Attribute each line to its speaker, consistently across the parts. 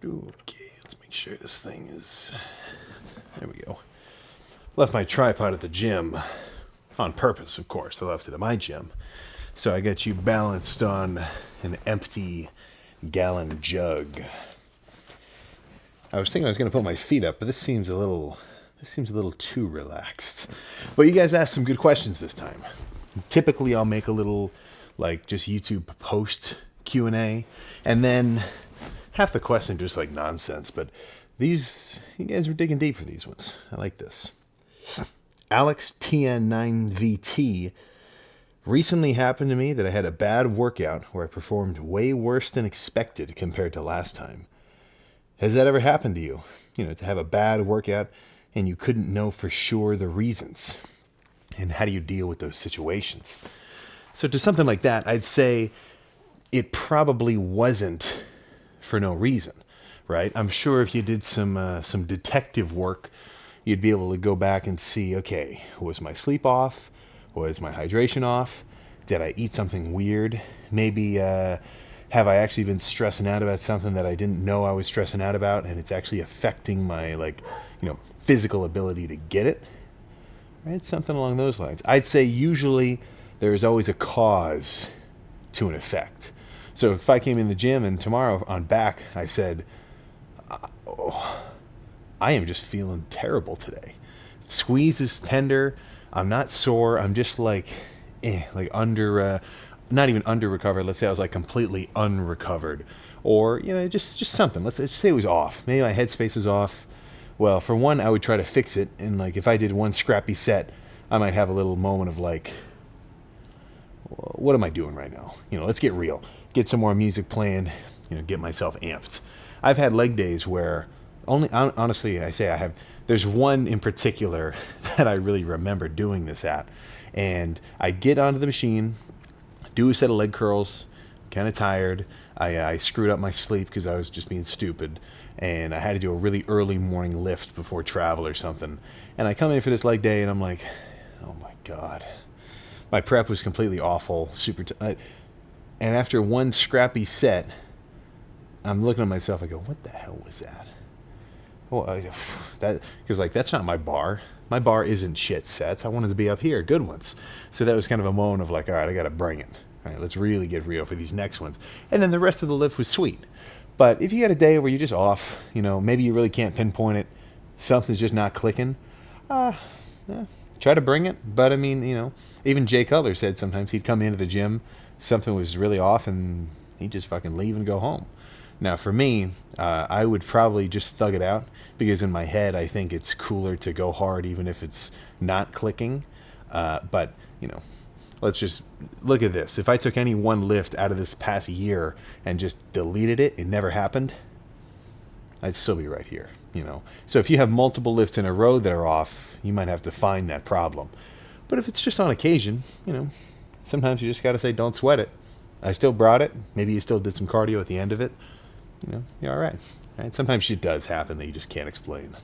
Speaker 1: Okay, let's make sure this thing is... There we go. Left my tripod at the gym. On purpose, of course. I left it at my gym. So I got you balanced on an empty gallon jug. I was thinking I was going to put my feet up, but this seems a little too relaxed. But you guys asked some good questions this time. Typically, I'll make a little, just YouTube post Q&A, and then half the questions just nonsense. But these, you guys were digging deep for these ones. I like this. Alex TN9VT. Recently happened to me that I had a bad workout where I performed way worse than expected compared to last time. Has that ever happened to you? To have a bad workout and you couldn't know for sure the reasons? And how do you deal with those situations? So to something like that, I'd say it probably wasn't for no reason, right? I'm sure if you did some detective work, you'd be able to go back and see, okay, was my sleep off? Was my hydration off? Did I eat something weird? Maybe have I actually been stressing out about something that I didn't know I was stressing out about, and it's actually affecting my physical ability to get it? Right? Something along those lines. I'd say usually there's always a cause to an effect. So if I came in the gym and tomorrow on back I said, oh, I am just feeling terrible today. Squeeze is tender. I'm not sore. I'm just under, not even under recovered. Let's say I was completely unrecovered, or just something. Let's say it was off. Maybe my headspace was off. Well, for one, I would try to fix it, and if I did one scrappy set, I might have a little moment of what am I doing right now? Let's get real. Get some more music playing. Get myself amped. I've had leg days where honestly, I say I have. There's one in particular that I really remember doing this at. And I get onto the machine, do a set of leg curls, kind of tired. I screwed up my sleep because I was just being stupid. And I had to do a really early morning lift before travel or something. And I come in for this leg day and I'm like, oh my God. My prep was completely awful, and after one scrappy set, I'm looking at myself, I go, what the hell was that? Well, because that's not my bar. My bar isn't shit sets. I wanted to be up here, good ones. So that was kind of a moment of all right, I got to bring it. All right, let's really get real for these next ones. And then the rest of the lift was sweet. But if you got a day where you're just off, maybe you really can't pinpoint it, something's just not clicking, try to bring it. But I mean, even Jay Cutler said sometimes he'd come into the gym, something was really off, and he'd just fucking leave and go home. Now, for me, I would probably just thug it out because in my head, I think it's cooler to go hard even if it's not clicking. But, let's just look at this. If I took any one lift out of this past year and just deleted it, it never happened, I'd still be right here, So if you have multiple lifts in a row that are off, you might have to find that problem. But if it's just on occasion, sometimes you just got to say, don't sweat it. I still brought it. Maybe you still did some cardio at the end of it. You're all right. Right? Sometimes shit does happen that you just can't explain.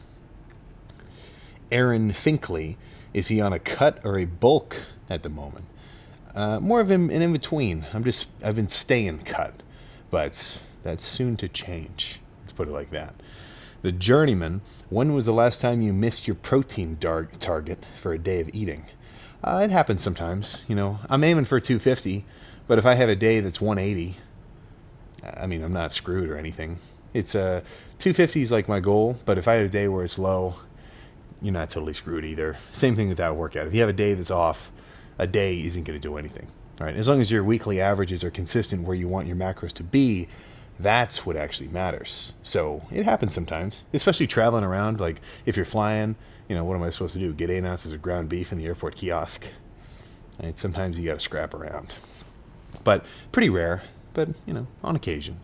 Speaker 1: Aaron Finkley, is he on a cut or a bulk at the moment? More of an in-between. I've been staying cut, but that's soon to change. Let's put it like that. The Journeyman, when was the last time you missed your protein target for a day of eating? It happens sometimes. I'm aiming for 250, but if I have a day that's 180, I'm not screwed or anything. It's 250 is my goal, but if I had a day where it's low, you're not totally screwed either. Same thing with that workout. If you have a day that's off, a day isn't going to do anything. All right, as long as your weekly averages are consistent where you want your macros to be, that's what actually matters. So it happens sometimes, especially traveling around. If you're flying, what am I supposed to do? Get 8 ounces of ground beef in the airport kiosk? Right? Sometimes you got to scrap around, but pretty rare. But, on occasion.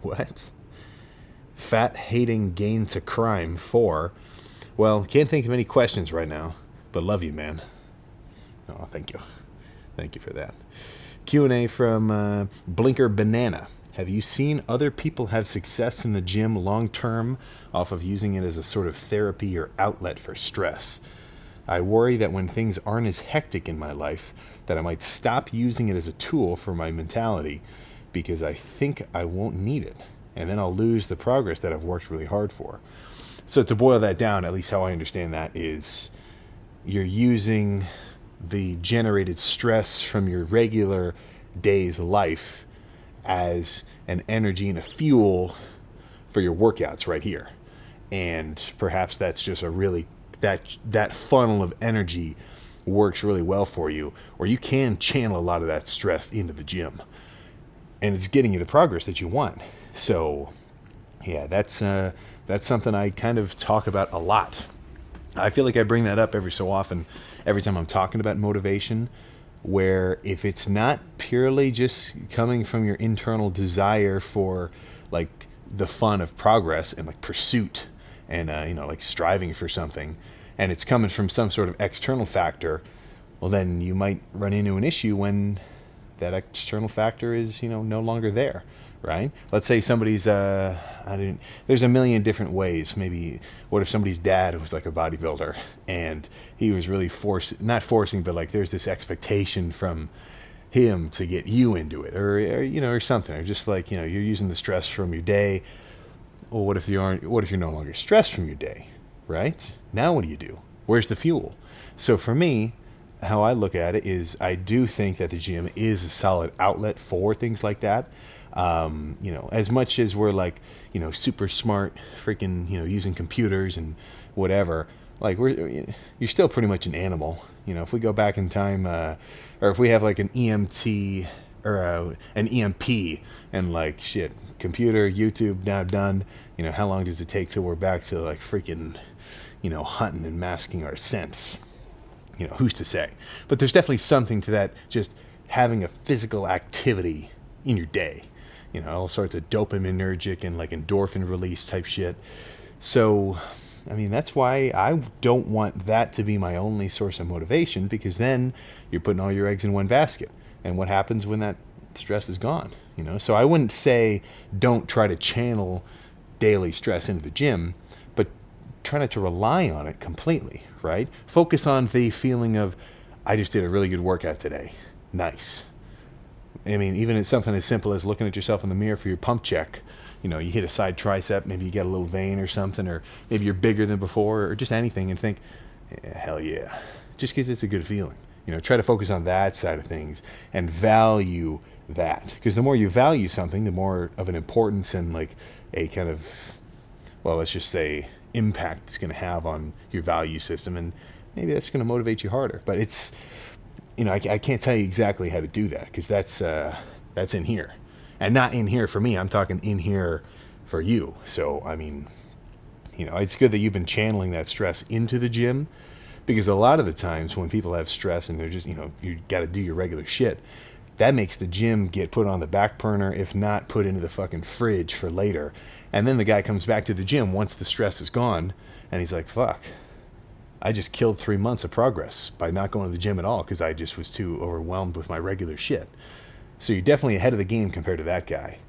Speaker 1: What? Fat hating gain to crime 4. Well, can't think of any questions right now, but love you, man. Oh, thank you. Thank you for that. Q&A from Blinker Banana. Have you seen other people have success in the gym long term off of using it as a sort of therapy or outlet for stress? I worry that when things aren't as hectic in my life, that I might stop using it as a tool for my mentality because I think I won't need it. And then I'll lose the progress that I've worked really hard for. So to boil that down, at least how I understand that is you're using the generated stress from your regular day's life as an energy and a fuel for your workouts right here. And perhaps that's just a really, that funnel of energy works really well for you, or you can channel a lot of that stress into the gym, and it's getting you the progress that you want. So yeah, that's something I kind of talk about a lot. I feel like I bring that up every so often, every time I'm talking about motivation, where if it's not purely just coming from your internal desire for like the fun of progress and like pursuit and like striving for something, and it's coming from some sort of external factor, well then you might run into an issue when that external factor is no longer there, right? Let's say somebody's there's a million different ways. Maybe what if somebody's dad was like a bodybuilder and he was really not forcing, but like there's this expectation from him to get you into it, or something, or just like you're using the stress from your day. Well, what if you're no longer stressed from your day, right? Now what do? Where's the fuel? So for me, how I look at it is I do think that the gym is a solid outlet for things like that. As much as we're like, super smart, freaking, using computers and whatever, like you're still pretty much an animal. If we go back in time, or if we have like an EMT or an EMP and like shit, computer, YouTube, now done, how long does it take till we're back to like freaking, hunting and masking our scents? Who's to say? But there's definitely something to that, just having a physical activity in your day. All sorts of dopaminergic and like endorphin release type shit. So, that's why I don't want that to be my only source of motivation, because then you're putting all your eggs in one basket. And what happens when that stress is gone? So I wouldn't say don't try to channel daily stress into the gym, but try not to rely on it completely, right? Focus on the feeling of, I just did a really good workout today. Nice. Even it's something as simple as looking at yourself in the mirror for your pump check. You hit a side tricep, maybe you get a little vein or something, or maybe you're bigger than before, or just anything, and think, hell yeah, just because it's a good feeling. Try to focus on that side of things and value that, because the more you value something, the more of an importance and like a kind of, well, let's just say impact it's going to have on your value system, and maybe that's going to motivate you harder. But it's, I can't tell you exactly how to do that, because that's in here, and not in here for me. I'm talking in here for you. So it's good that you've been channeling that stress into the gym, because a lot of the times when people have stress and they're just you got to do your regular shit, that makes the gym get put on the back burner, if not put into the fucking fridge for later. And then the guy comes back to the gym once the stress is gone, and he's like, fuck, I just killed 3 months of progress by not going to the gym at all because I just was too overwhelmed with my regular shit. So you're definitely ahead of the game compared to that guy.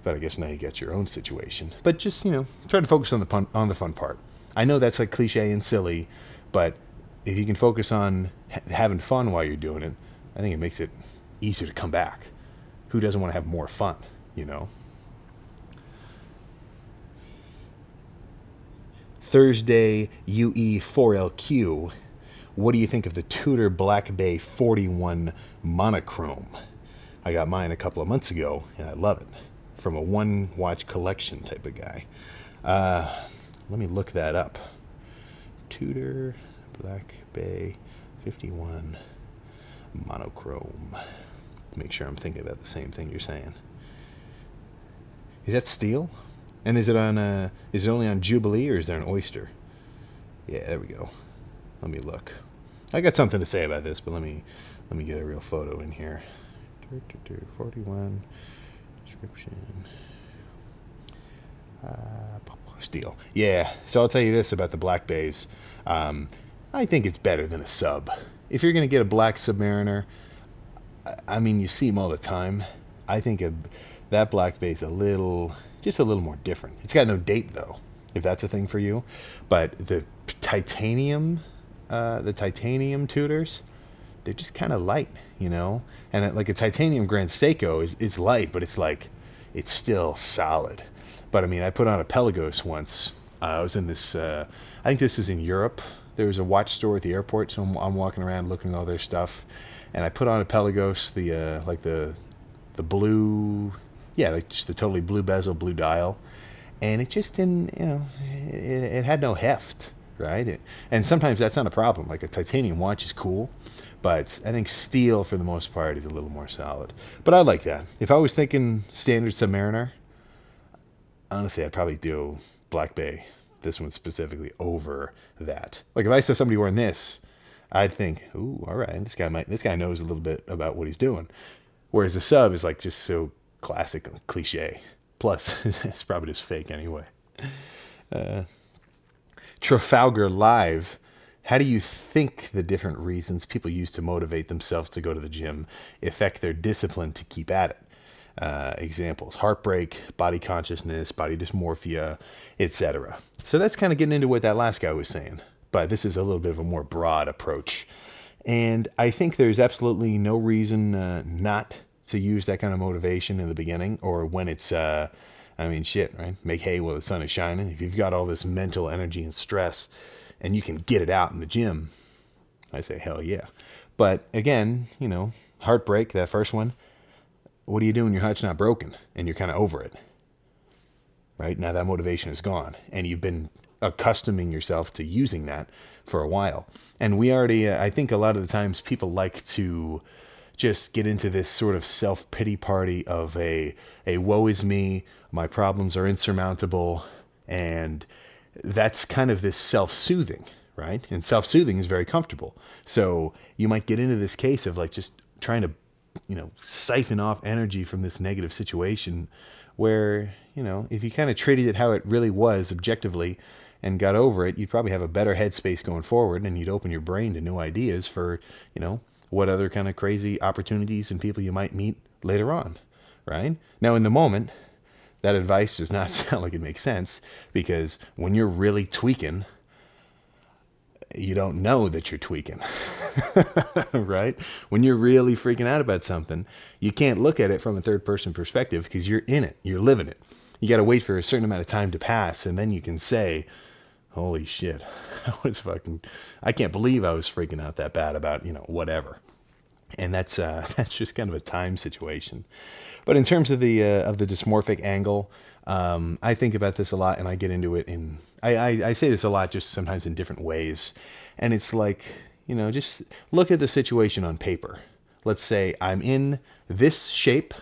Speaker 1: But I guess now you got your own situation. But just, try to focus on the fun part. I know that's like cliche and silly, but if you can focus on having fun while you're doing it, I think it makes it easier to come back. Who doesn't want to have more fun, Thursday UE4LQ. What do you think of the Tudor Black Bay 41 monochrome? I got mine a couple of months ago, and I love it. From a one-watch collection type of guy. Let me look that up. Tudor Black Bay 51 monochrome. Make sure I'm thinking about the same thing you're saying. Is that steel? And is it only on Jubilee, or is there an Oyster? Yeah, there we go. Let me look. I got something to say about this, but let me get a real photo in here. 41 description. Steel. Yeah. So I'll tell you this about the Black Bays. I think it's better than a sub. If you're going to get a black Submariner, you see them all the time. I think that Black Bay is just a little more different. It's got no date though, if that's a thing for you. But the titanium the titanium tutors, they're just kind of light, you know. And like a titanium Grand Seiko it's light, but it's still solid. But I mean, I put on a Pelagos once. I was in this. I think this was in Europe. There was a watch store at the airport, so I'm walking around looking at all their stuff, and I put on a Pelagos, the blue, yeah, like just the totally blue bezel, blue dial, and it just didn't, it had no heft, right? And sometimes that's not a problem. Like a titanium watch is cool, but I think steel for the most part is a little more solid. But I like that. If I was thinking standard Submariner, honestly, I'd probably do Black Bay, this one specifically, over that. Like if I saw somebody wearing this, I'd think, ooh, all right, this guy knows a little bit about what he's doing. Whereas the sub is like just so classic and cliche. Plus, it's probably just fake anyway. Trafalgar Live. How do you think the different reasons people use to motivate themselves to go to the gym affect their discipline to keep at it? Examples: heartbreak, body consciousness, body dysmorphia, etc. So that's kind of getting into what that last guy was saying. But this is a little bit of a more broad approach. And I think there's absolutely no reason not to use that kind of motivation in the beginning, or when it's, shit, right? Make hay while the sun is shining. If you've got all this mental energy and stress and you can get it out in the gym, I say hell yeah. But again, heartbreak, that first one, what do you do when your heart's not broken and you're kind of over it? Right? Now that motivation is gone and you've been accustoming yourself to using that for a while. And we already, I think a lot of the times people like to just get into this sort of self-pity party of a woe is me, my problems are insurmountable, and that's kind of this self-soothing, right? And self-soothing is very comfortable. So you might get into this case of like just trying to, siphon off energy from this negative situation where, if you kind of treated it how it really was objectively and got over it, you'd probably have a better headspace going forward, and you'd open your brain to new ideas for, what other kind of crazy opportunities and people you might meet later on, right? Now, in the moment, that advice does not sound like it makes sense, because when you're really tweaking, you don't know that you're tweaking, right? When you're really freaking out about something, you can't look at it from a third-person perspective because you're in it, you're living it. You got to wait for a certain amount of time to pass, and then you can say, holy shit, I can't believe I was freaking out that bad about, whatever. And that's just kind of a time situation. But in terms of the dysmorphic angle, I think about this a lot, and I get into it I say this a lot, just sometimes in different ways. And it's like, just look at the situation on paper. Let's say I'm in this shape,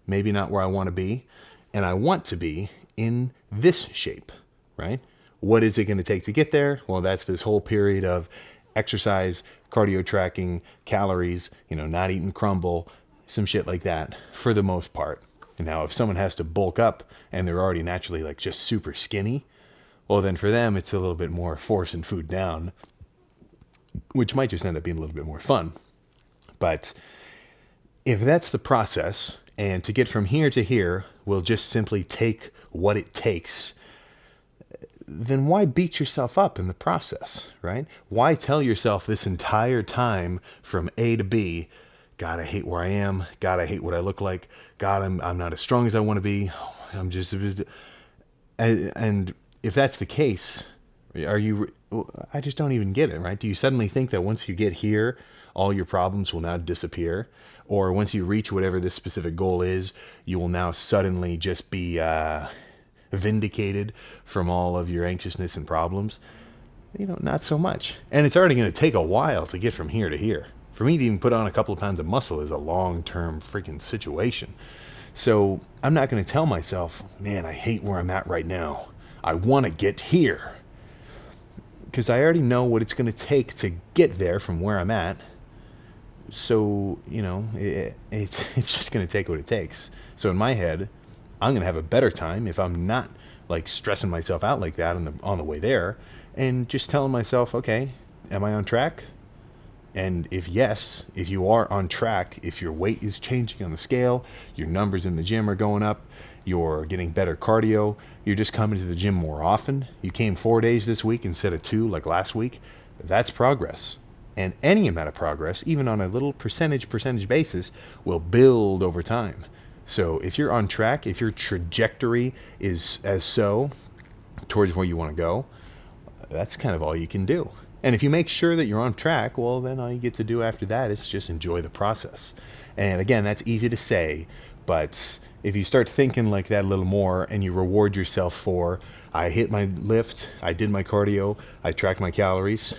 Speaker 1: maybe not where I want to be, and I want to be in this shape, right? What is it going to take to get there? Well, that's this whole period of exercise, cardio tracking, calories, not eating crumble, some shit like that for the most part. And now if someone has to bulk up and they're already naturally like just super skinny, well, then for them, it's a little bit more forcing food down, which might just end up being a little bit more fun. But if that's the process, and to get from here to here will just simply take what it takes, then why beat yourself up in the process, right? Why tell yourself this entire time from A to B, God, I hate where I am. God, I hate what I look like. God, I'm not as strong as I want to be. I'm just... And if that's the case, I just don't even get it, right? Do you suddenly think that once you get here, all your problems will now disappear? Or once you reach whatever this specific goal is, you will now suddenly just be vindicated from all of your anxiousness and problems? Not so much. And it's already going to take a while to get from here to here. For me to even put on a couple of pounds of muscle is a long-term freaking situation. So I'm not going to tell myself, man, I hate where I'm at right now. I want to get here. Because I already know what it's going to take to get there from where I'm at. So, it's just going to take what it takes. So in my head, I'm going to have a better time if I'm not like stressing myself out like that on the way there, and just telling myself, okay, am I on track? And if yes, if you are on track, if your weight is changing on the scale, your numbers in the gym are going up, you're getting better cardio, you're just coming to the gym more often, you came 4 days this week instead of 2 like last week, That's progress. And any amount of progress, even on a little percentage basis, will build over time. So if you're on track, if your trajectory is as so towards where you want to go, that's kind of all you can do. And if you make sure that you're on track, well, then all you get to do after that is just enjoy the process. And again, that's easy to say, but if you start thinking like that a little more and you reward yourself for, I hit my lift, I did my cardio, I tracked my calories,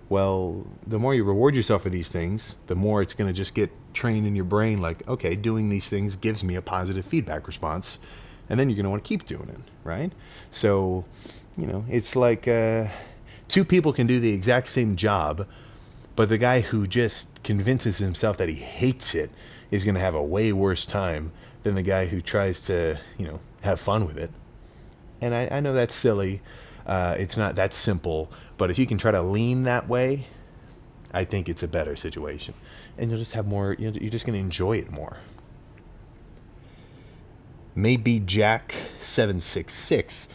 Speaker 1: well, the more you reward yourself for these things, the more it's going to just get trained in your brain like, okay, doing these things gives me a positive feedback response. And then you're going to want to keep doing it, right? So, it's like two people can do the exact same job, but the guy who just convinces himself that he hates it is going to have a way worse time than the guy who tries to, have fun with it. And I know that's silly. It's not that simple. But if you can try to lean that way, I think it's a better situation. And you'll just have more, you're just going to enjoy it more. Maybe Jack 766.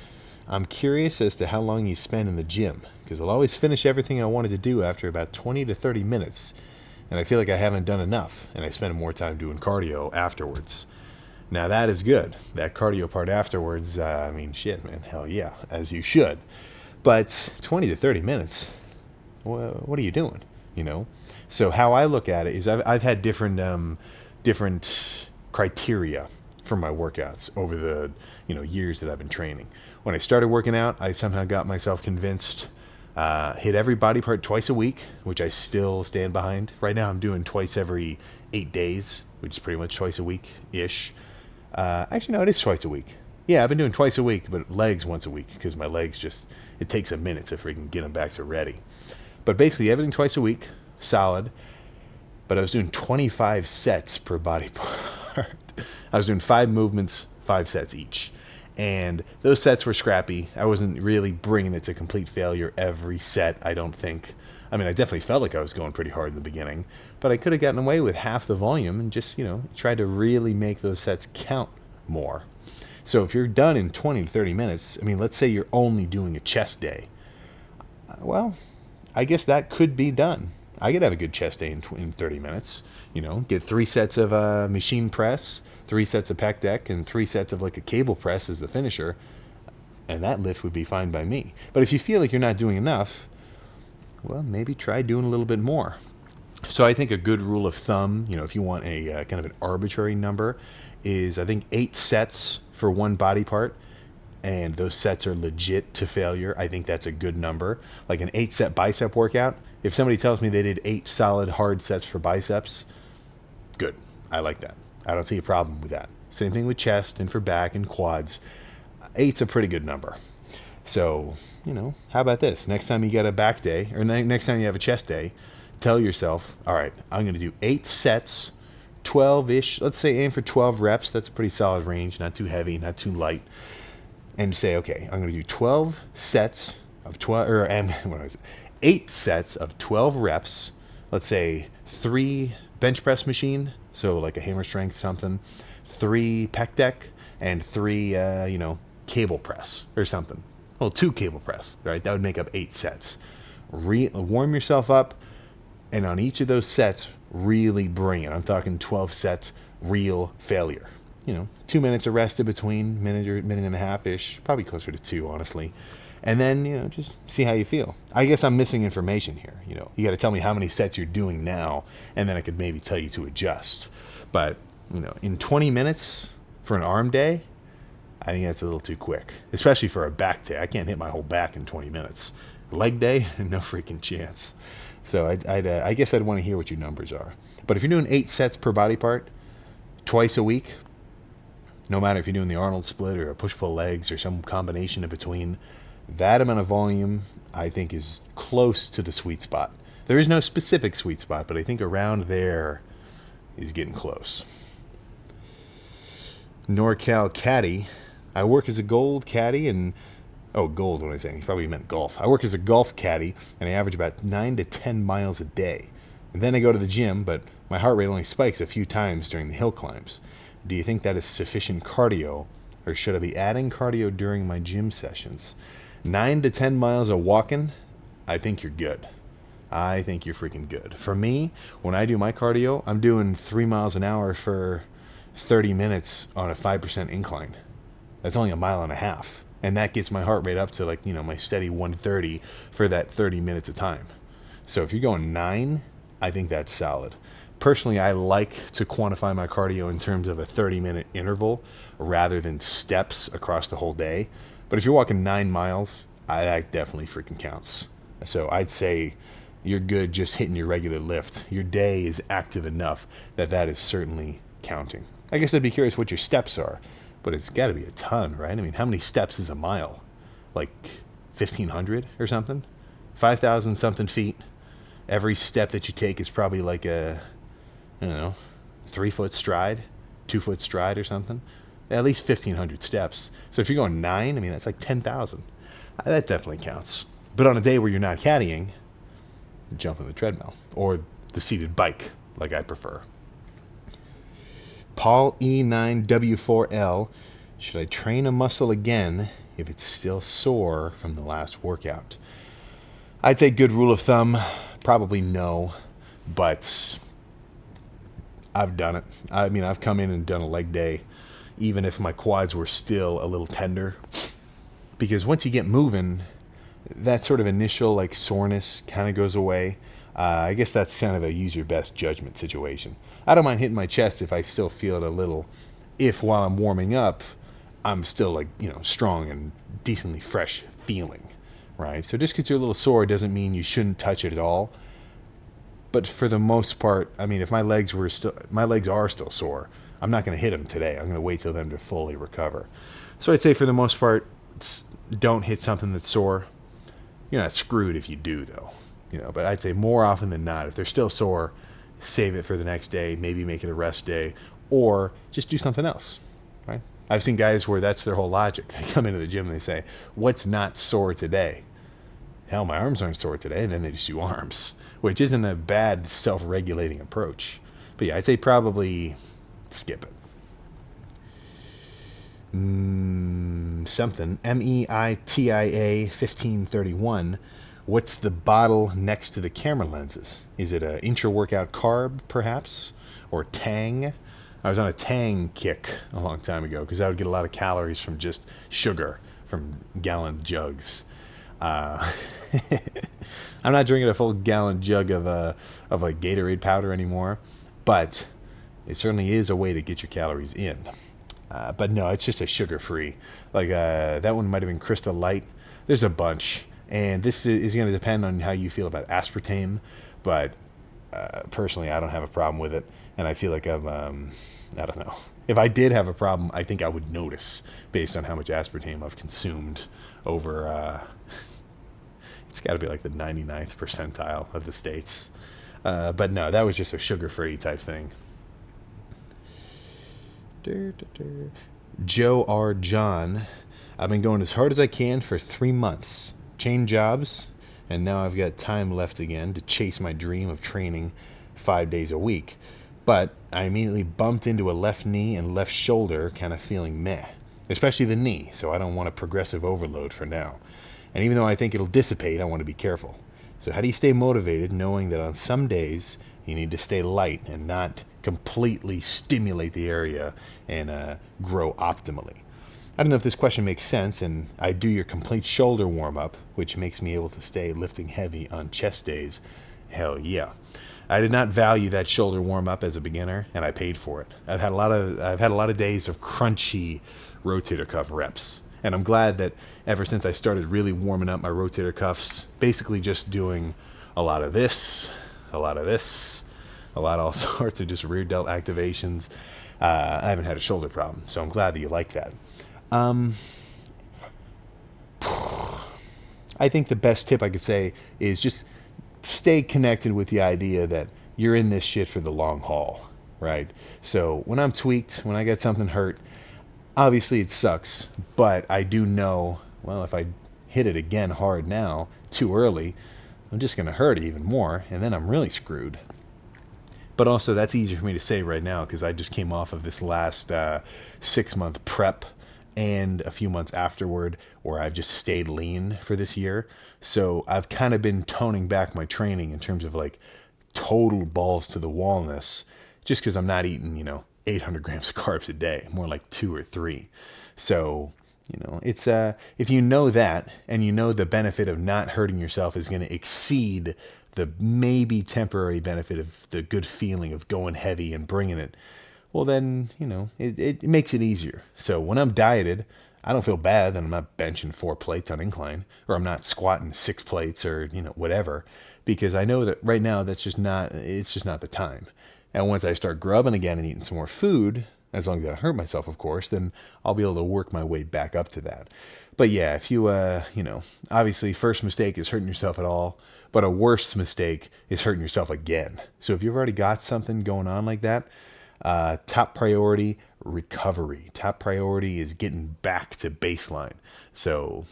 Speaker 1: I'm curious as to how long you spend in the gym, because I'll always finish everything I wanted to do after about 20 to 30 minutes. And I feel like I haven't done enough, and I spend more time doing cardio afterwards. Now that is good. That cardio part afterwards, shit, man, hell yeah, as you should. But 20 to 30 minutes, what are you doing? So how I look at it is I've had different criteria for my workouts over the years that I've been training. When I started working out, I somehow got myself convinced, hit every body part twice a week, which I still stand behind. Right now I'm doing twice every 8 days, which is pretty much twice a week-ish. Actually, no, it is twice a week. Yeah, I've been doing twice a week, but legs once a week, because my legs it takes a minute to freaking get them back to ready. But basically everything twice a week, solid. But I was doing 25 sets per body part. I was doing 5 movements, 5 sets each. And those sets were scrappy. I wasn't really bringing it to complete failure every set, I don't think. I definitely felt like I was going pretty hard in the beginning, but I could have gotten away with half the volume and just, tried to really make those sets count more. So if you're done in 20 to 30 minutes, let's say you're only doing a chest day. Well, I guess that could be done. I could have a good chest day in 30 minutes. Get 3 sets of machine press, 3 sets of pec deck, and 3 sets of like a cable press as the finisher. And that lift would be fine by me. But if you feel like you're not doing enough, well, maybe try doing a little bit more. So I think a good rule of thumb, if you want a kind of an arbitrary number, is I think 8 sets for one body part, and those sets are legit to failure. I think that's a good number. Like an 8-set bicep workout, if somebody tells me they did 8 solid hard sets for biceps, good. I like that. I don't see a problem with that. Same thing with chest and for back and quads. 8's a pretty good number. So, how about this? Next time you get a back day, or next time you have a chest day, tell yourself, all right, I'm going to do 8 sets, 12-ish. Let's say aim for 12 reps. That's a pretty solid range. Not too heavy, not too light. And say, okay, I'm going to do 12 sets of 8 sets of 12 reps. Let's say 3 bench press machine, so like a hammer strength something, 3 pec deck, and 3, cable press or something. Well, 2 cable press, right? That would make up 8 sets. Warm yourself up, and on each of those sets, really bring it. I'm talking 12 sets, real failure. 2 minutes of rest in between, minute or minute and a half-ish, probably closer to 2, honestly. And then, just see how you feel. I guess I'm missing information here. You got to tell me how many sets you're doing now, and then I could maybe tell you to adjust. But, in 20 minutes for an arm day, I think that's a little too quick, especially for a back day. I can't hit my whole back in 20 minutes. Leg day, no freaking chance. So I guess I'd want to hear what your numbers are. But if you're doing 8 sets per body part, twice a week, no matter if you're doing the Arnold split or a push-pull legs or some combination in between, that amount of volume, I think, is close to the sweet spot. There is no specific sweet spot, but I think around there is getting close. NorCal Caddy. I work as a gold caddy and... Oh, gold, what am I saying? He probably meant golf. I work as a golf caddy, and I average about 9 to 10 miles a day. And then I go to the gym, but my heart rate only spikes a few times during the hill climbs. Do you think that is sufficient cardio, or should I be adding cardio during my gym sessions? 9 to 10 miles of walking, I think you're good. I think you're freaking good. For me, when I do my cardio, I'm doing 3 miles an hour for 30 minutes on a 5% incline. That's only a mile and a half. And that gets my heart rate up to like, my steady 130 for that 30 minutes of time. So if you're going 9, I think that's solid. Personally, I like to quantify my cardio in terms of a 30-minute interval rather than steps across the whole day. But if you're walking 9 miles, that definitely freaking counts. So I'd say you're good just hitting your regular lift. Your day is active enough that is certainly counting. I guess I'd be curious what your steps are, but it's got to be a ton, right? I mean, how many steps is a mile? Like 1,500 or something? 5,000 something feet. Every step that you take is probably like a, 3-foot stride, 2-foot stride or something. At least 1,500 steps. So if you're going 9, I mean, that's like 10,000. That definitely counts. But on a day where you're not caddying, jump on the treadmill or the seated bike, like I prefer. Paul E9W4L, should I train a muscle again if it's still sore from the last workout? I'd say good rule of thumb, probably no, but I've done it. I mean, I've come in and done a leg day, even if my quads were still a little tender, because once you get moving, that sort of initial like soreness kind of goes away. I guess that's kind of a use your best judgment situation. I don't mind hitting my chest if I still feel it a little, if while I'm warming up, I'm still like, strong and decently fresh feeling, right? So just because you're a little sore doesn't mean you shouldn't touch it at all. But for the most part, I mean, if my legs are still sore, I'm not going to hit them today. I'm going to wait till them to fully recover. So I'd say for the most part, don't hit something that's sore. You're not screwed if you do, though. But I'd say more often than not, if they're still sore, save it for the next day, maybe make it a rest day, or just do something else, right? I've seen guys where that's their whole logic. They come into the gym and they say, what's not sore today? Hell, my arms aren't sore today, and then they just do arms, which isn't a bad self-regulating approach. But yeah, I'd say probably skip it. Something, MEITIA 1531. What's the bottle next to the camera lenses? Is it a intra-workout carb, perhaps? Or Tang? I was on a Tang kick a long time ago because I would get a lot of calories from just sugar from gallon jugs. I'm not drinking a full gallon jug of like Gatorade powder anymore, but it certainly is a way to get your calories in. But no, it's just a sugar-free. Like that one might have been Crystal Light. There's a bunch. And this is going to depend on how you feel about aspartame, but personally, I don't have a problem with it, and I feel like I don't know. If I did have a problem, I think I would notice based on how much aspartame I've consumed over, it's got to be like the 99th percentile of the states. But no, that was just a sugar-free type thing. Joe R. John, I've been going as hard as I can for 3 months. Chain jobs, and now I've got time left again to chase my dream of training 5 days a week. But I immediately bumped into a left knee and left shoulder kind of feeling meh, especially the knee, so I don't want a progressive overload for now. And even though I think it'll dissipate, I want to be careful. So how do you stay motivated knowing that on some days you need to stay light and not completely stimulate the area and grow optimally? I don't know if this question makes sense, and I do your complete shoulder warm-up, which makes me able to stay lifting heavy on chest days. Hell yeah. I did not value that shoulder warm-up as a beginner, and I paid for it. I've had a lot of days of crunchy rotator cuff reps, and I'm glad that ever since I started really warming up my rotator cuffs, basically just doing a lot of this, a lot of this, a lot of all sorts of just rear delt activations, I haven't had a shoulder problem, so I'm glad that you like that. I think the best tip I could say is just stay connected with the idea that you're in this shit for the long haul, right? So when I'm tweaked, when I get something hurt, obviously it sucks, but I do know, well, if I hit it again hard now, too early, I'm just going to hurt it even more, and then I'm really screwed. But also, that's easier for me to say right now because I just came off of this last 6-month prep and a few months afterward where I've just stayed lean for this year. So I've kind of been toning back my training in terms of like total balls to the wallness, just because I'm not eating, 800 grams of carbs a day, more like 2 or 3. So, it's if you know that and you know the benefit of not hurting yourself is going to exceed the maybe temporary benefit of the good feeling of going heavy and bringing it, well then, it makes it easier. So when I'm dieted, I don't feel bad that I'm not benching 4 plates on incline, or I'm not squatting 6 plates, or, whatever, because I know that right now it's just not the time. And once I start grubbing again and eating some more food, as long as I don't hurt myself, of course, then I'll be able to work my way back up to that. But yeah, if you, obviously first mistake is hurting yourself at all, but a worse mistake is hurting yourself again. So if you've already got something going on like that, top priority, recovery. Top priority is getting back to baseline. So,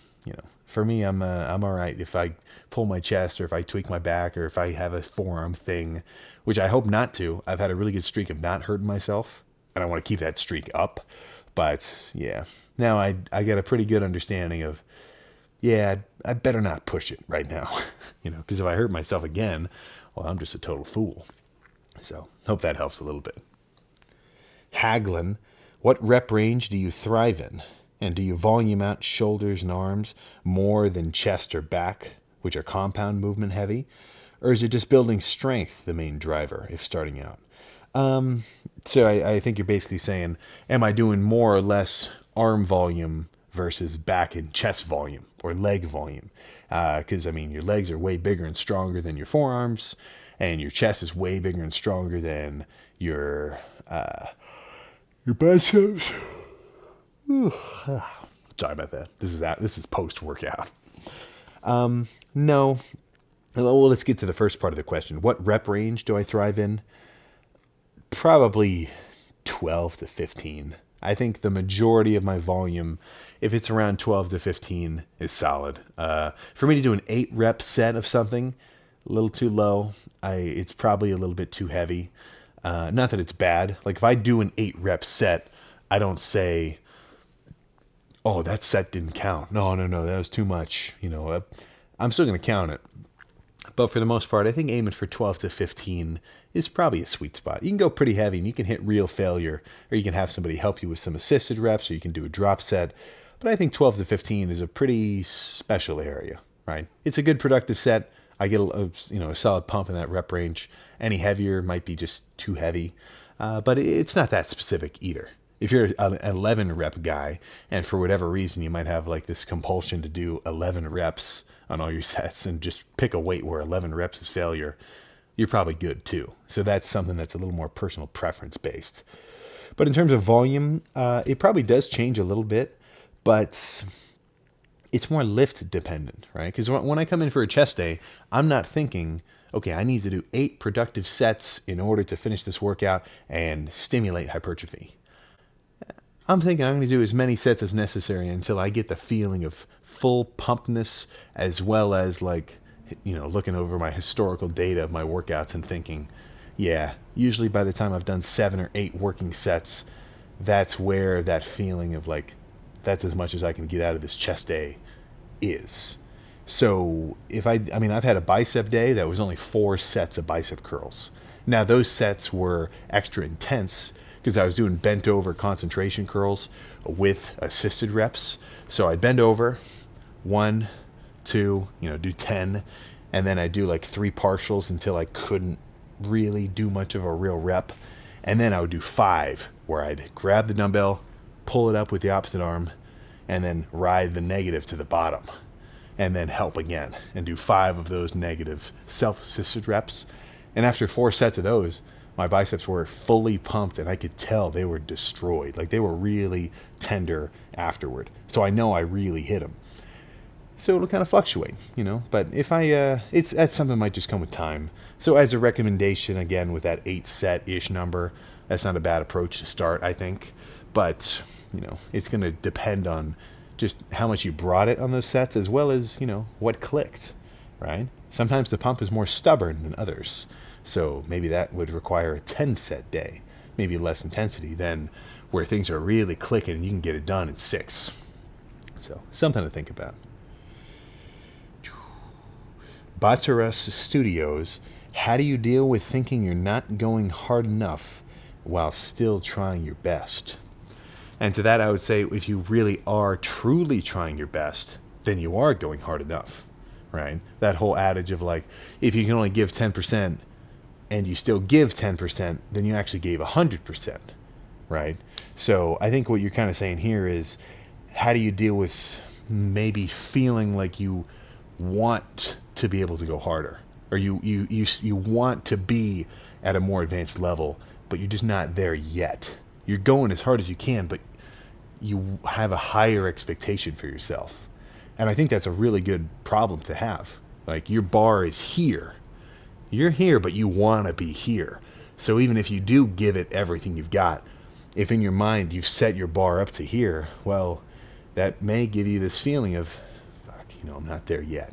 Speaker 1: for me, I'm all right if I pull my chest, or if I tweak my back, or if I have a forearm thing, which I hope not to. I've had a really good streak of not hurting myself, and I want to keep that streak up. But yeah, now I get a pretty good understanding of, yeah, I better not push it right now, because if I hurt myself again, well, I'm just a total fool. So hope that helps a little bit. Haglin, what rep range do you thrive in? And do you volume out shoulders and arms more than chest or back, which are compound movement heavy? Or is it just building strength the main driver if starting out? So I think you're basically saying, am I doing more or less arm volume versus back and chest volume or leg volume? Because, your legs are way bigger and stronger than your forearms, and your chest is way bigger and stronger than your biceps. Sorry about that. This is post-workout. No. Well, let's get to the first part of the question. What rep range do I thrive in? Probably 12 to 15. I think the majority of my volume, if it's around 12 to 15, is solid. For me to do an 8 rep set of something, a little too low. It's probably a little bit too heavy. Not that it's bad. Like if I do an 8 rep set, I don't say, oh, that set didn't count. No, that was too much. I'm still going to count it. But for the most part, I think aiming for 12 to 15 is probably a sweet spot. You can go pretty heavy and you can hit real failure, or you can have somebody help you with some assisted reps, or you can do a drop set. But I think 12 to 15 is a pretty special area, right? It's a good productive set. I get a solid pump in that rep range. Any heavier might be just too heavy, but it's not that specific either. If you're an 11 rep guy, and for whatever reason you might have like this compulsion to do 11 reps on all your sets and just pick a weight where 11 reps is failure, you're probably good too. So that's something that's a little more personal preference based. But in terms of volume, it probably does change a little bit, but it's more lift dependent, right? Because when I come in for a chest day, I'm not thinking, okay, I need to do 8 productive sets in order to finish this workout and stimulate hypertrophy. I'm thinking I'm going to do as many sets as necessary until I get the feeling of full pumpedness, as well as looking over my historical data of my workouts and thinking, yeah, usually by the time I've done 7 or 8 working sets, that's where that feeling of that's as much as I can get out of this chest day is. So if I've had a bicep day that was only 4 sets of bicep curls. Now those sets were extra intense because I was doing bent over concentration curls with assisted reps. So I'd bend over, 1, 2, do 10, and then I'd do 3 partials until I couldn't really do much of a real rep. And then I would do 5, where I'd grab the dumbbell, pull it up with the opposite arm, and then ride the negative to the bottom, and then help again, and do 5 of those negative self-assisted reps. And after 4 sets of those, my biceps were fully pumped, and I could tell they were destroyed. They were really tender afterward. So I know I really hit them. So it'll kind of fluctuate, But if that's something that might just come with time. So as a recommendation, again, with that 8 set-ish number, that's not a bad approach to start, I think. But, it's going to depend on just how much you brought it on those sets, as well as, what clicked, right? Sometimes the pump is more stubborn than others. So maybe that would require a 10 set day. maybe less intensity than where things are really clicking and you can get it done in 6. So something to think about. Batsaras Studios, how do you deal with thinking you're not going hard enough while still trying your best? And to that, I would say if you really are truly trying your best, then you are going hard enough, right? That whole adage of like, if you can only give 10% and you still give 10%, then you actually gave 100%, right? So I think what you're kind of saying here is, how do you deal with maybe feeling like you want to be able to go harder, or you want to be at a more advanced level, but you're just not there yet. You're going as hard as you can, but you have a higher expectation for yourself. And I think that's a really good problem to have. Like, your bar is here. You're here, but you want to be here. So even if you do give it everything you've got, if in your mind you've set your bar up to here, well, that may give you this feeling of, fuck, I'm not there yet,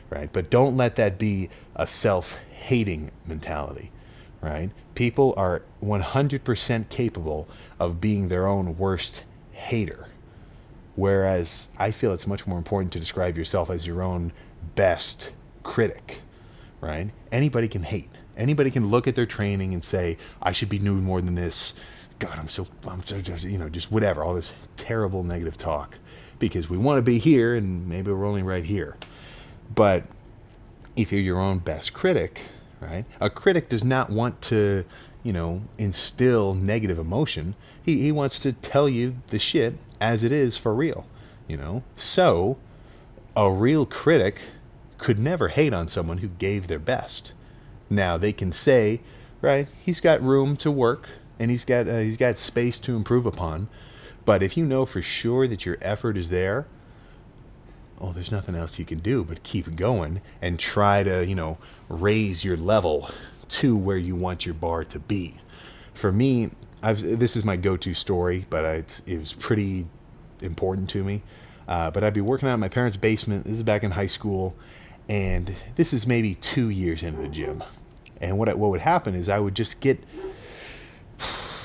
Speaker 1: right? But don't let that be a self-hating mentality, right? People are 100% capable of being their own worst hater. Whereas I feel it's much more important to describe yourself as your own best critic, right? Anybody can hate. Anybody can look at their training and say, I should be doing more than this. God, I'm so, just whatever, all this terrible negative talk, because we want to be here and maybe we're only right here. But if you're your own best critic, right? A critic does not want to, instill negative emotion. He wants to tell you the shit as it is for real, So a real critic could never hate on someone who gave their best. Now they can say, right, he's got room to work and he's got space to improve upon. But if you know for sure that your effort is there, there's nothing else you can do but keep going and try to, raise your level to where you want your bar to be. For me, this is my go-to story, but it was pretty important to me. But I'd be working out in my parents' basement. This is back in high school, and this is maybe 2 years into the gym. And what would happen is I would just get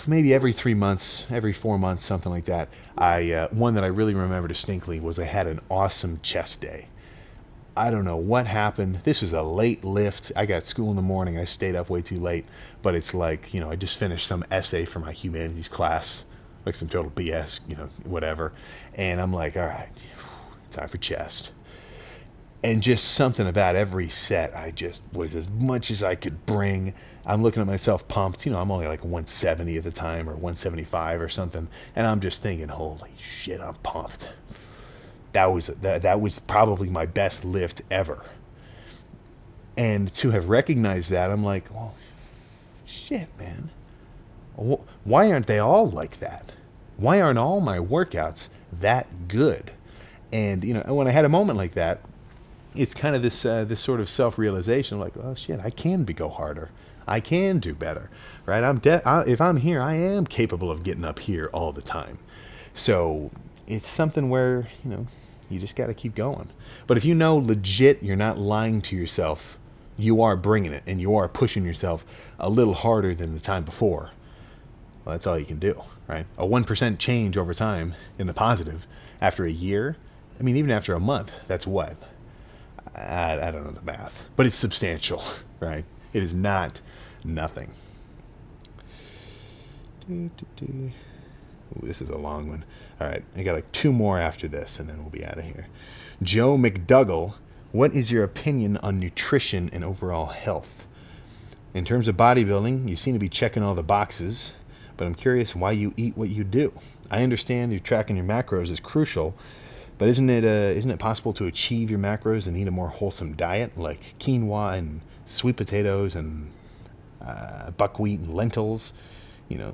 Speaker 1: maybe every 3 months, every 4 months, something like that. One that I really remember distinctly was I had an awesome chest day. I don't know what happened. This was a late lift. I got school in the morning. I stayed up way too late. But it's like, I just finished some essay for my humanities class, like some total BS, whatever. And I'm like, all right, time for chest. And just something about every set, I just was as much as I could bring. I'm looking at myself pumped. I'm only like 170 at the time, or 175 or something. And I'm just thinking, holy shit, I'm pumped. That was probably my best lift ever. And to have recognized that, I'm like, well, shit, man. Why aren't they all like that? Why aren't all my workouts that good? And, when I had a moment like that, it's kind of this sort of self-realization, like, oh shit, I can go harder. I can do better, right? If I'm here, I am capable of getting up here all the time. So it's something where, you just got to keep going. But if legit, you're not lying to yourself, you are bringing it and you are pushing yourself a little harder than the time before, well, that's all you can do, right? A 1% change over time in the positive after a year, even after a month, that's what? I don't know the math, but it's substantial, right? It is not nothing. Ooh, this is a long one. All right, I got like 2 more after this, and then we'll be out of here. Joe McDougall, what is your opinion on nutrition and overall health? In terms of bodybuilding, you seem to be checking all the boxes, but I'm curious why you eat what you do. I understand you're tracking your macros is crucial, but isn't it possible to achieve your macros and eat a more wholesome diet, like quinoa and sweet potatoes and buckwheat and lentils,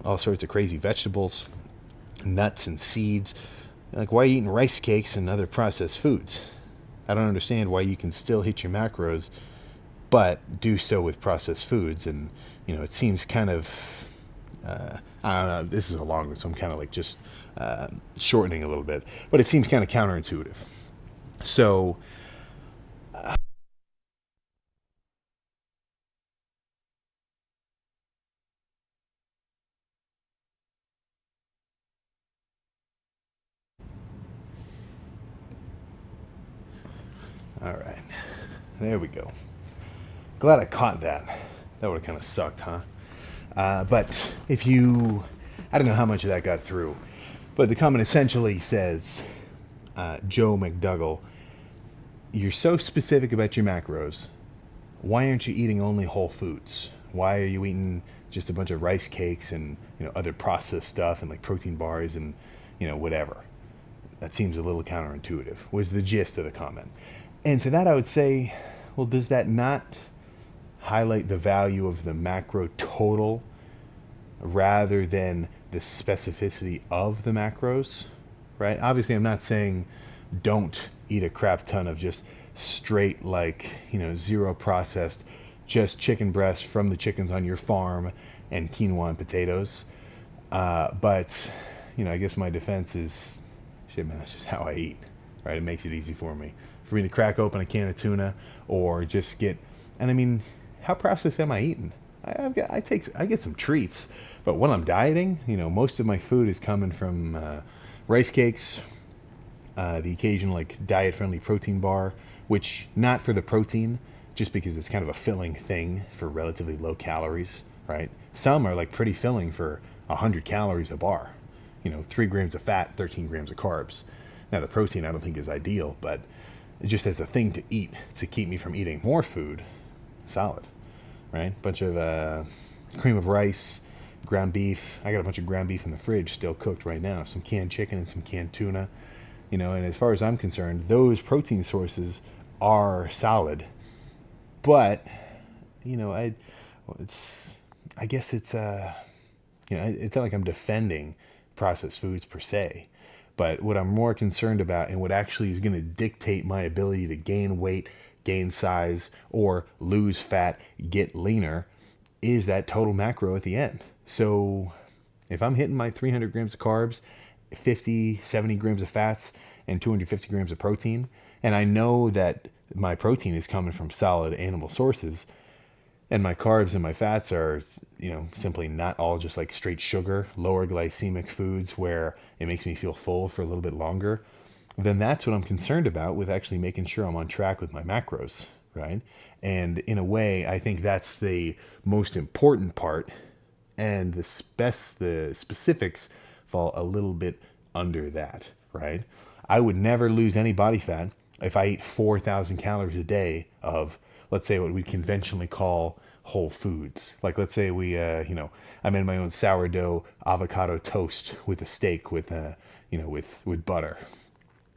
Speaker 1: all sorts of crazy vegetables, nuts and seeds? Like, why are you eating rice cakes and other processed foods? I don't understand why you can still hit your macros, but do so with processed foods. And, it seems kind of, I don't know, this is a long one, so I'm kind of like just shortening a little bit, but it seems kind of counterintuitive. So All right. There we go. Glad I caught that. That would have kind of sucked, huh? But if you, I don't know how much of that got through, but the comment essentially says, Joe McDougall, you're so specific about your macros. Why aren't you eating only whole foods? Why are you eating just a bunch of rice cakes and other processed stuff and like protein bars and whatever? That seems a little counterintuitive, was the gist of the comment. And to that I would say, well, does that not highlight the value of the macro total rather than the specificity of the macros, right? Obviously, I'm not saying don't eat a crap ton of just straight, like, zero processed, just chicken breasts from the chickens on your farm and quinoa and potatoes. But, I guess my defense is, shit, man, that's just how I eat, right? It makes it easy for me. For me to crack open a can of tuna or just get, and I mean, how processed am I eating? I get some treats, but when I'm dieting, most of my food is coming from rice cakes, the occasional like diet-friendly protein bar, which not for the protein, just because it's kind of a filling thing for relatively low calories, right? Some are like pretty filling for 100 calories a bar, 3 grams of fat, 13 grams of carbs. Now the protein I don't think is ideal, but just as a thing to eat to keep me from eating more food, solid, right? Bunch of cream of rice, ground beef. I got a bunch of ground beef in the fridge still cooked right now. Some canned chicken and some canned tuna. And as far as I'm concerned, those protein sources are solid. But, I guess it's it's not like I'm defending processed foods per se. But what I'm more concerned about and what actually is going to dictate my ability to gain weight, gain size, or lose fat, get leaner, is that total macro at the end. So if I'm hitting my 300 grams of carbs, 50, 70 grams of fats, and 250 grams of protein, and I know that my protein is coming from solid animal sources, and my carbs and my fats are, simply not all just like straight sugar, lower glycemic foods where it makes me feel full for a little bit longer, then that's what I'm concerned about with actually making sure I'm on track with my macros, right? And in a way, I think that's the most important part, and the specifics fall a little bit under that, right? I would never lose any body fat if I eat 4,000 calories a day of, let's say, what we conventionally call whole foods. Like, let's say I made my own sourdough avocado toast with a steak with butter,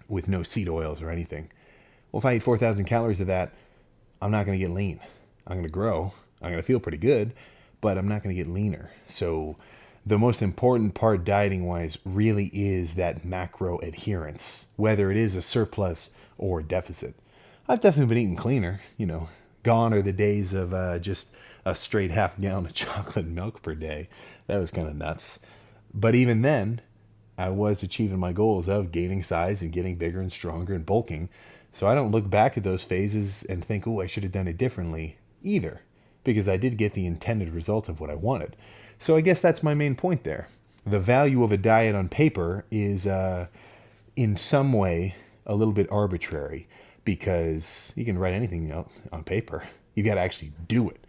Speaker 1: with no seed oils or anything. Well, if I eat 4,000 calories of that, I'm not going to get lean. I'm going to grow. I'm going to feel pretty good, but I'm not going to get leaner. So the most important part dieting wise really is that macro adherence, whether it is a surplus or deficit. I've definitely been eating cleaner, Gone are the days of just a straight half gallon of chocolate milk per day. That was kind of nuts. But even then, I was achieving my goals of gaining size and getting bigger and stronger and bulking. So I don't look back at those phases and think, oh, I should have done it differently either, because I did get the intended result of what I wanted. So I guess that's my main point there. The value of a diet on paper is in some way a little bit arbitrary, because you can write anything on paper. You got to actually do it.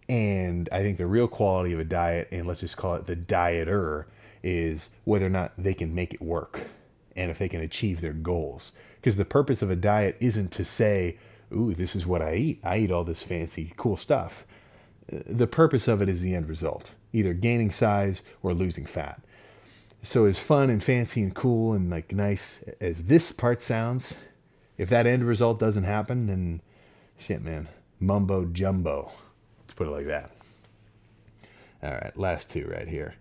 Speaker 1: And I think the real quality of a diet, and let's just call it the dieter, is whether or not they can make it work and if they can achieve their goals. Because the purpose of a diet isn't to say, ooh, this is what I eat. I eat all this fancy, cool stuff. The purpose of it is the end result, either gaining size or losing fat. So as fun and fancy and cool and like nice as this part sounds, if that end result doesn't happen, then shit, man, mumbo jumbo. Let's put it like that. All right, last two right here.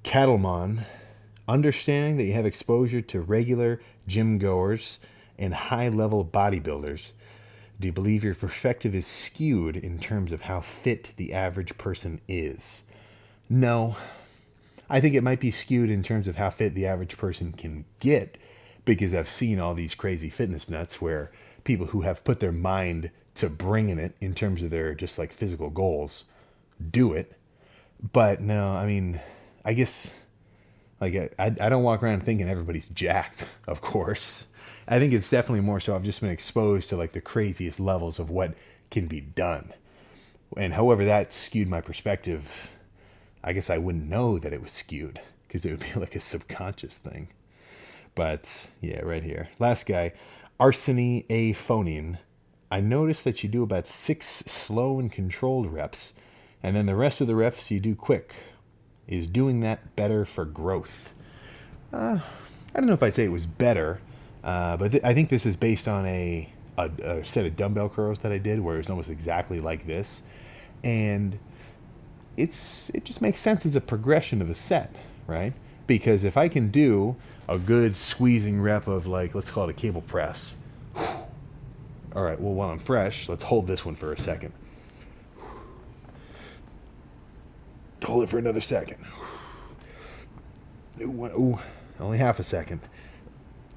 Speaker 1: Cattleman, understanding that you have exposure to regular gym goers and high-level bodybuilders, do you believe your perspective is skewed in terms of how fit the average person is? No. I think it might be skewed in terms of how fit the average person can get, because I've seen all these crazy fitness nuts where people who have put their mind to bringing it in terms of their just like physical goals do it. But no, I mean, I guess Like, I don't walk around thinking everybody's jacked, of course. I think it's definitely more so I've just been exposed to like the craziest levels of what can be done. And however that skewed my perspective, I guess I wouldn't know that it was skewed because it would be like a subconscious thing. But yeah, right here. Last guy, Arseny A. Phonin. I noticed that you do about 6 slow and controlled reps, and then the rest of the reps you do quick. Is doing that better for growth? I don't know if I'd say it was better, but I think this is based on a set of dumbbell curls that I did where it was almost exactly like this. And it just makes sense as a progression of a set, right? Because if I can do a good squeezing rep of like, let's call it a cable press. All right, well, while I'm fresh, let's hold this one for a second. Hold it for another second. Ooh, only half a second.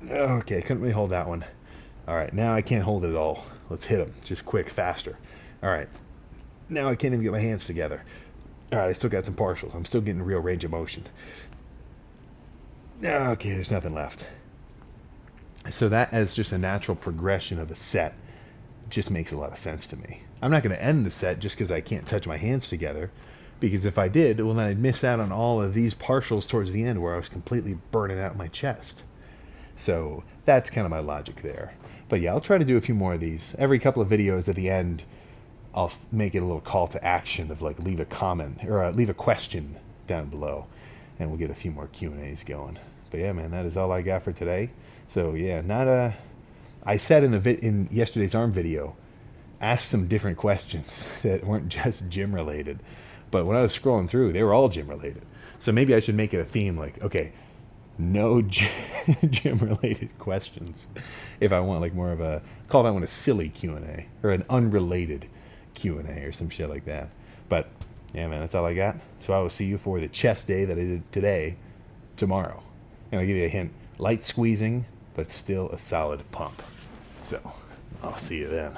Speaker 1: Okay, couldn't really hold that one. All right, now I can't hold it at all. Let's hit them, just quick, faster. All right, now I can't even get my hands together. All right, I still got some partials. I'm still getting real range of motion. Okay, there's nothing left. So that as just a natural progression of a set just makes a lot of sense to me. I'm not going to end the set just because I can't touch my hands together. Because if I did, well, then I'd miss out on all of these partials towards the end where I was completely burning out my chest. So that's kind of my logic there. But yeah, I'll try to do a few more of these. Every couple of videos at the end, I'll make it a little call to action of like leave a comment or leave a question down below. And we'll get a few more Q&As going. But yeah, man, that is all I got for today. So yeah, I said in yesterday's arm video, ask some different questions that weren't just gym related. But when I was scrolling through, they were all gym related. So maybe I should make it a theme like, okay, no gym related questions. If I want like more of a, call that one a silly Q&A or an unrelated Q&A or some shit like that. But yeah, man, that's all I got. So I will see you for the chest day that I did today, tomorrow. And I'll give you a hint, light squeezing, but still a solid pump. So I'll see you then.